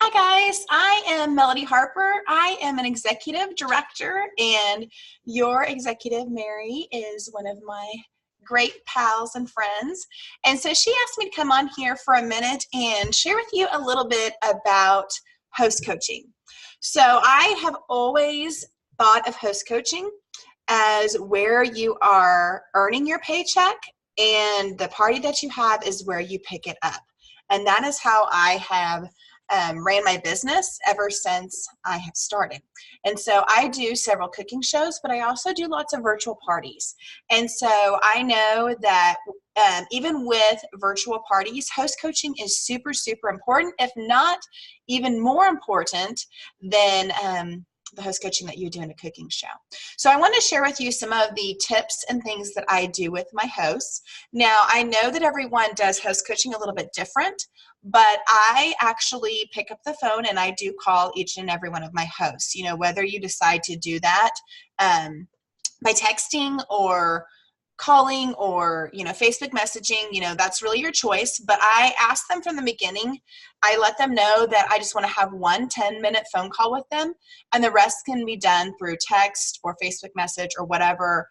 Hi guys, I am Melody Harper. I am an executive director, and your executive, Mary, is one of my great pals and friends. And so she asked me to come on here for a minute and share with you a little bit about host coaching. So I have always thought of host coaching as where you are earning your paycheck, and the party that you have is where you pick it up. And that is how I have ran my business ever since I have started. And so I do several cooking shows, but I also do lots of virtual parties. And so I know that even with virtual parties, host coaching is super, super important, if not even more important than the host coaching that you do in a cooking show. So I want to share with you some of the tips and things that I do with my hosts. Now, I know that everyone does host coaching a little bit different, but I actually pick up the phone and I do call each and every one of my hosts. You know, whether you decide to do that by texting or calling or, Facebook messaging, that's really your choice. But I ask them from the beginning, I let them know that I just want to have one 10-minute phone call with them, and the rest can be done through text or Facebook message or whatever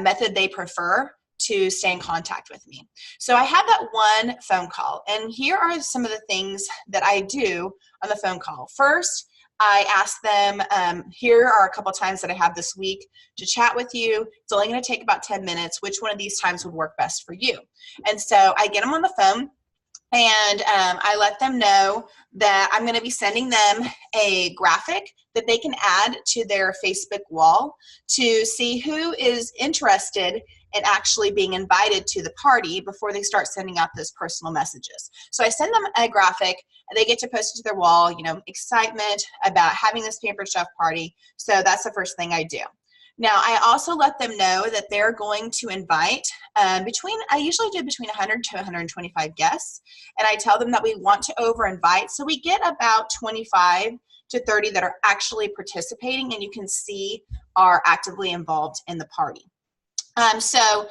method they prefer to stay in contact with me. So I have that one phone call, and here are some of the things that I do on the phone call. First, I ask them, here are a couple times that I have this week to chat with you. It's only going to take about 10 minutes. Which one of these times would work best for you? And so I get them on the phone, and I let them know that I'm going to be sending them a graphic that they can add to their Facebook wall to see who is interested in actually being invited to the party before they start sending out those personal messages. So I send them a graphic, and they get to post it to their wall, excitement about having this Pampered Chef party. So that's the first thing I do. Now, I also let them know that they're going to invite I usually do between 100 to 125 guests, and I tell them that we want to over-invite, so we get about 25 to 30 that are actually participating, and you can see are actively involved in the party. So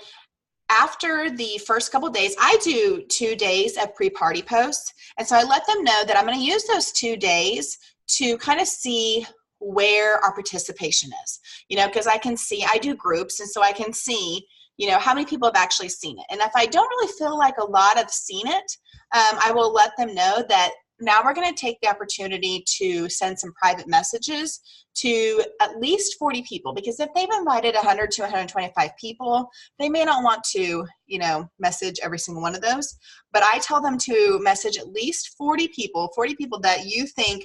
after the first couple days, I do 2 days of pre-party posts, and so I let them know that I'm going to use those 2 days to kind of see where our participation is, because I do groups, and so I can see, how many people have actually seen it. And if I don't really feel like a lot have seen it, I will let them know that now we're going to take the opportunity to send some private messages to at least 40 people, because if they've invited 100 to 125 people, they may not want to, message every single one of those. But I tell them to message at least 40 people that you think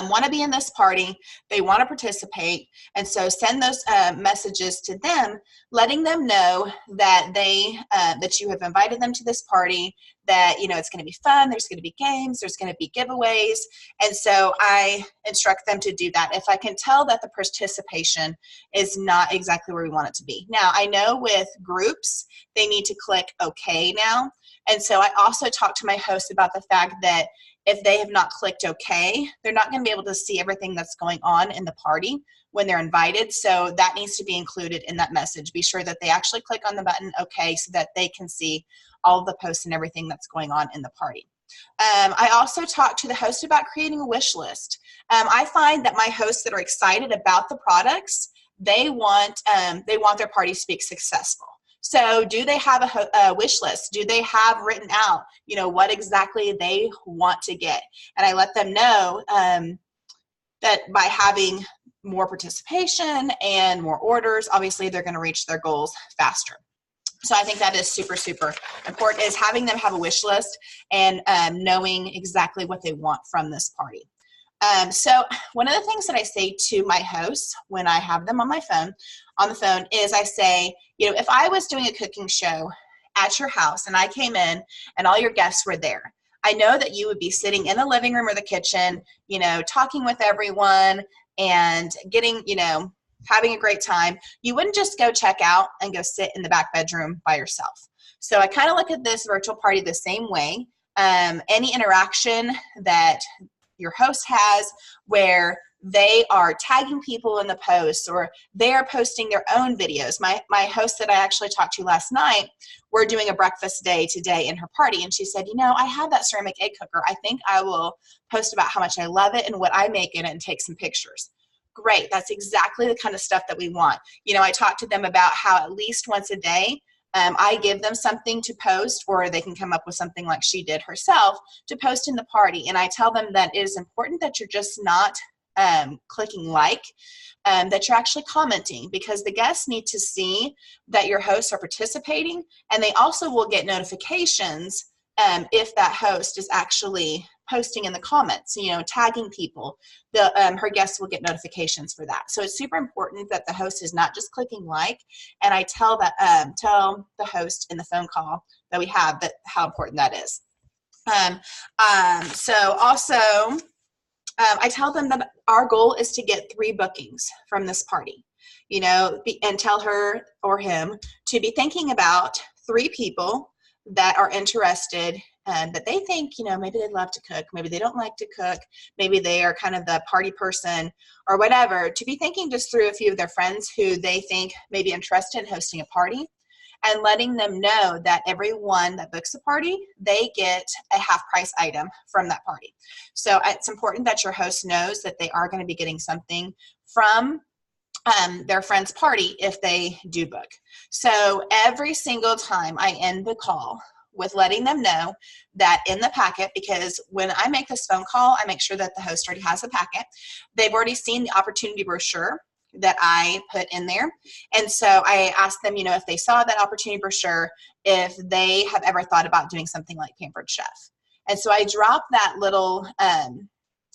want to be in this party, they want to participate, and so send those messages to them, letting them know that that you have invited them to this party, that it's going to be fun, there's going to be games, there's going to be giveaways, and so I instruct them to do that if I can tell that the participation is not exactly where we want it to be. Now, I know with groups, they need to click OK now, and so I also talk to my host about the fact that if they have not clicked OK, they're not going to be able to see everything that's going on in the party when they're invited. So that needs to be included in that message. Be sure that they actually click on the button OK so that they can see all of the posts and everything that's going on in the party. I also talk to the host about creating a wish list. I find that my hosts that are excited about the products, they want their parties to be successful. So do they have a wish list? Do they have written out, what exactly they want to get? And I let them know that by having more participation and more orders, obviously they're going to reach their goals faster. So I think that is super, super important, is having them have a wish list and knowing exactly what they want from this party. So one of the things that I say to my hosts when I have them on the phone is I say, if I was doing a cooking show at your house and I came in and all your guests were there, I know that you would be sitting in the living room or the kitchen, talking with everyone and getting, having a great time. You wouldn't just go check out and go sit in the back bedroom by yourself. So I kind of look at this virtual party the same way. Any interaction that your host has where they are tagging people in the posts, or they are posting their own videos. My host that I actually talked to last night, we're doing a breakfast day today in her party, and she said, you know, I have that ceramic egg cooker. I think I will post about how much I love it and what I make in it and take some pictures. Great. That's exactly the kind of stuff that we want. You know, I talked to them about how at least once a day, I give them something to post, or they can come up with something like she did herself to post in the party. And I tell them that it is important that you're just not clicking like, that you're actually commenting, because the guests need to see that your hosts are participating, and they also will get notifications if that host is actually posting in the comments, you know, tagging people. Her guests will get notifications for that. So it's super important that the host is not just clicking like. And I tell the host in the phone call that we have that how important that is. So also, I tell them that our goal is to get 3 bookings from this party, you know, and tell her or him to be thinking about 3 people that are interested and that they think, you know, maybe they'd love to cook, maybe they don't like to cook, maybe they are kind of the party person or whatever, to be thinking just through a few of their friends who they think may be interested in hosting a party, and letting them know that everyone that books a party, they get a half price item from that party. So it's important that your host knows that they are going to be getting something from their friend's party if they do book. So every single time I end the call with letting them know that in the packet, because when I make this phone call, I make sure that the host already has a packet. They've already seen the opportunity brochure that I put in there. And so I asked them, you know, if they saw that opportunity brochure, if they have ever thought about doing something like Pampered Chef. And so I dropped that little,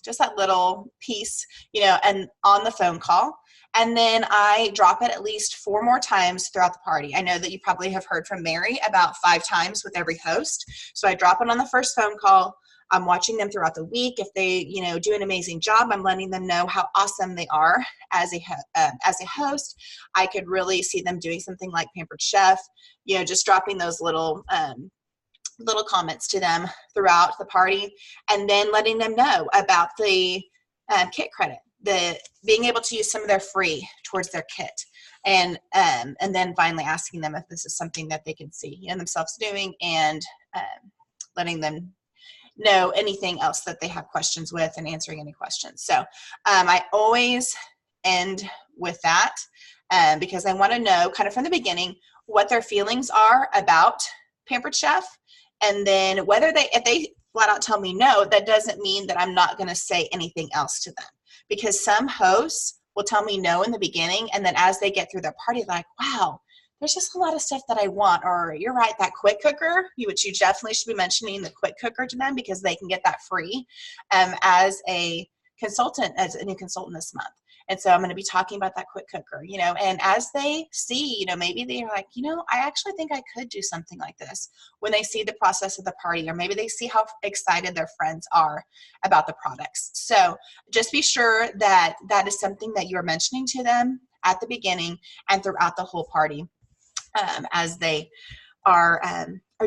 just that little piece, you know, and on the phone call. And then I drop it at least 4 more times throughout the party. I know that you probably have heard from Mary about 5 times with every host. So I drop it on the first phone call. I'm watching them throughout the week. If they, you know, do an amazing job, I'm letting them know how awesome they are as a host. I could really see them doing something like Pampered Chef, you know, just dropping those little comments to them throughout the party, and then letting them know about the kit credit, the being able to use some of their free towards their kit, and then finally asking them if this is something that they can see, you know, themselves doing, and letting them know anything else that they have questions with, and answering any questions. So I always end with that because I want to know kind of from the beginning what their feelings are about Pampered Chef. And then if they flat out tell me no, that doesn't mean that I'm not going to say anything else to them. Because some hosts will tell me no in the beginning, and then as they get through their party, they're like, wow, there's just a lot of stuff that I want. Or you're right, that quick cooker, which you definitely should be mentioning the quick cooker to them, because they can get that free as a new consultant this month. And so I'm going to be talking about that quick cooker, you know, and as they see, you know, maybe they're like, you know, I actually think I could do something like this when they see the process of the party, or maybe they see how excited their friends are about the products. So just be sure that that is something that you're mentioning to them at the beginning and throughout the whole party as they are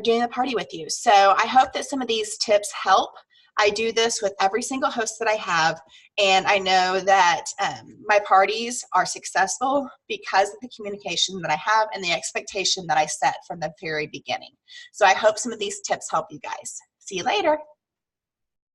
doing the party with you. So I hope that some of these tips help. I do this with every single host that I have, and I know that my parties are successful because of the communication that I have and the expectation that I set from the very beginning. So I hope some of these tips help you guys. See you later.